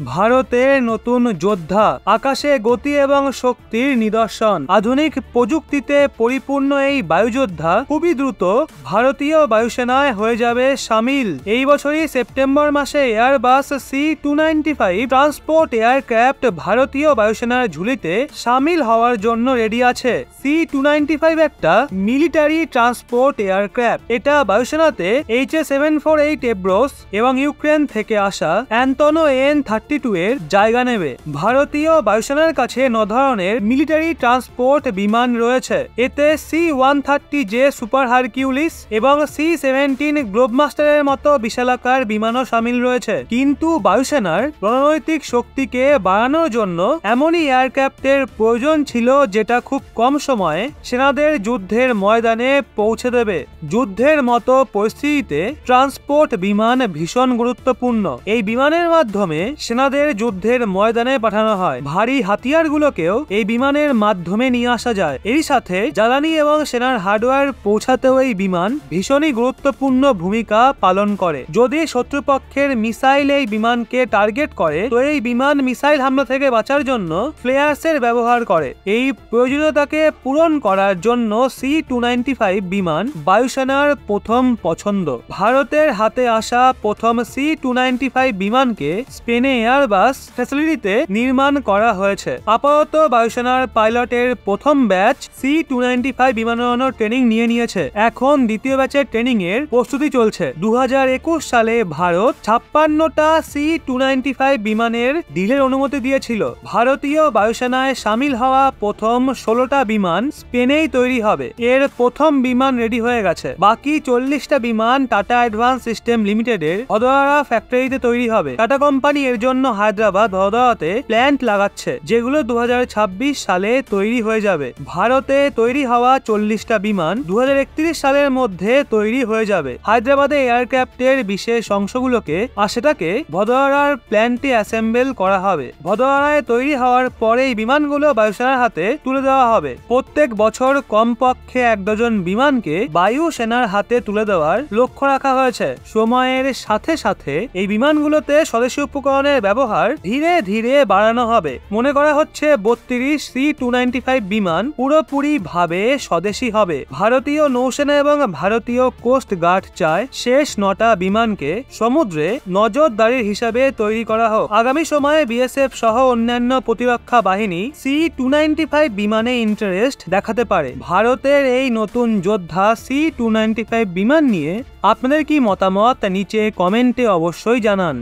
ভারতের নতুন যোদ্ধা, আকাশে গতি এবং শক্তির নিদর্শন। আধুনিক প্রযুক্তিতে পরিপূর্ণ এই বায়ুযোদ্ধা খুবই দ্রুত ভারতীয় বায়ুসেনায় হয়ে যাবে সামিল। এই বছরই সেপ্টেম্বর মাসে এয়ারবাস C-295 ট্রান্সপোর্ট এয়ারক্রাফট ভারতীয় বায়ুসেনার ঝুলিতে সামিল হওয়ার জন্য রেডি আছে। C-295 একটা মিলিটারি ট্রান্সপোর্ট এয়ারক্রাফট। এটা বায়ুসেনাতে HA-748 এব্রোস এবং ইউক্রেন থেকে আসা অ্যান্তনো AN-32 এর জায়গা নেবে। ভারতীয় বায়ুসেনার কাছে 9 ধরনের মিলিটারি ট্রান্সপোর্ট বিমান রয়েছে। এতে C-130J সুপার হারকিউলিস এবং C-17 গ্লোবমাস্টারের মতো বিশালাকার বিমানও সামিল রয়েছে। কিন্তু বায়ুসেনার রণনৈতিক শক্তিকে বাড়ানোর জন্য এমনই এয়ারক্রাফটের প্রয়োজন ছিল যেটা খুব কম সময়ে সেনাদের যুদ্ধের ময়দানে পৌঁছে দেবে। যুদ্ধের মতো পরিস্থিতিতে ট্রান্সপোর্ট বিমান ভীষণ গুরুত্বপূর্ণ। এই বিমানের মাধ্যমে সেনাদের যুদ্ধের ময়দানে পাঠানো হয়। ভারী হাতিয়ারগুলোকেও এই বিমানের মাধ্যমে নিয়ে আসা যায়। এর সাথে জ্বালানি এবং সেনার হার্ডওয়্যার পৌঁছাতেও এই বিমান ভীষণই গুরুত্বপূর্ণ ভূমিকা পালন করে। যদি শত্রুপক্ষের মিসাইল এই বিমানকে টার্গেট করে তো এই বিমান মিসাইল হামলা থেকে বাঁচার জন্য ফ্লেয়ার্সের ব্যবহার করে। এই প্রয়োজনীয়তাকে পূরণ করার জন্য C-295 বিমান বায়ুসেনার প্রথম পছন্দ। ভারতের হাতে আসা প্রথম C-295 বিমানকে স্পেনে এয়ারবাস ফ্যাসিলিটিতে নির্মাণ করা হয়েছে। আপাতত বায়ুসেনার পাইলটের প্রথম ব্যাচ C-295 বিমান উড়ানোর ট্রেনিং নিয়েছে। এখন দ্বিতীয় ব্যাচের ট্রেনিং এর প্রস্তুতি চলছে। 2021 সালে ভারত 56টা C-295 বিমানের ডিলের অনুমতি দিয়েছিল। ভারতীয় বায়ুসেনায় সামিল হওয়া প্রথম 16টা বিমান স্পেনেই তৈরি হবে। এর প্রথম বিমান রেডি হয়ে গেছে। বাকি 40টা বিমান টাটা অ্যাডভান্স সিস্টেম লিমিটেডের ভদোদরা ফ্যাক্টরিতে তৈরি হবে। টাটা কোম্পানি এর জন্য হায়দ্রাবাদ ভদোদরাতে প্ল্যান্ট লাগাচ্ছে, যেগুলো 2026 সালে তৈরি হয়ে যাবে। ভারতে তৈরি হওয়া 40টা বিমান 2031 সালের মধ্যে তৈরি হয়ে যাবে। হায়দ্রাবাদে এয়ারক্রাফটের বিশেষ অংশগুলোকে আর সেটাকে ভদোদরার প্ল্যান্টে অ্যাসেম্বল করা হবে। ভদোদরায় তৈরি হওয়ার পরে এই বিমানগুলো বায়ুসেনার হাতে তুলে দেওয়া হবে। প্রত্যেক বছর কমপক্ষে 1 ডজন বিমানকে বায়ুসেনার হাতে তুলে দেওয়ার লক্ষ্য রাখা হয়েছে। সময়ের সাথে সাথে এই বিমানগুলোতে স্বদেশী উপকরণের ব্যবহার ধীরে ধীরে বাড়ানো হবে। মনে করা হচ্ছে 32 C-295 বিমান পুরোপুরি ভাবে স্বদেশী হবে। ভারতীয় নৌসেনা এবং ভারতীয় কোস্ট গার্ড চায় শেষ 9টা বিমানকে সমুদ্রে নজরদারির হিসাবে তৈরি করা হোক। আগামী সময়ে BSF সহ অন্যান্য প্রতিরক্ষা বাহিনী C-295 বিমানে ইন্টারেস্ট দেখাতে পারে। ভারতের এই নতুন যোদ্ধা C-295 বিমান নিয়ে আপনাদের কি মতামত নিচে কমেন্টে অবশ্যই জানান।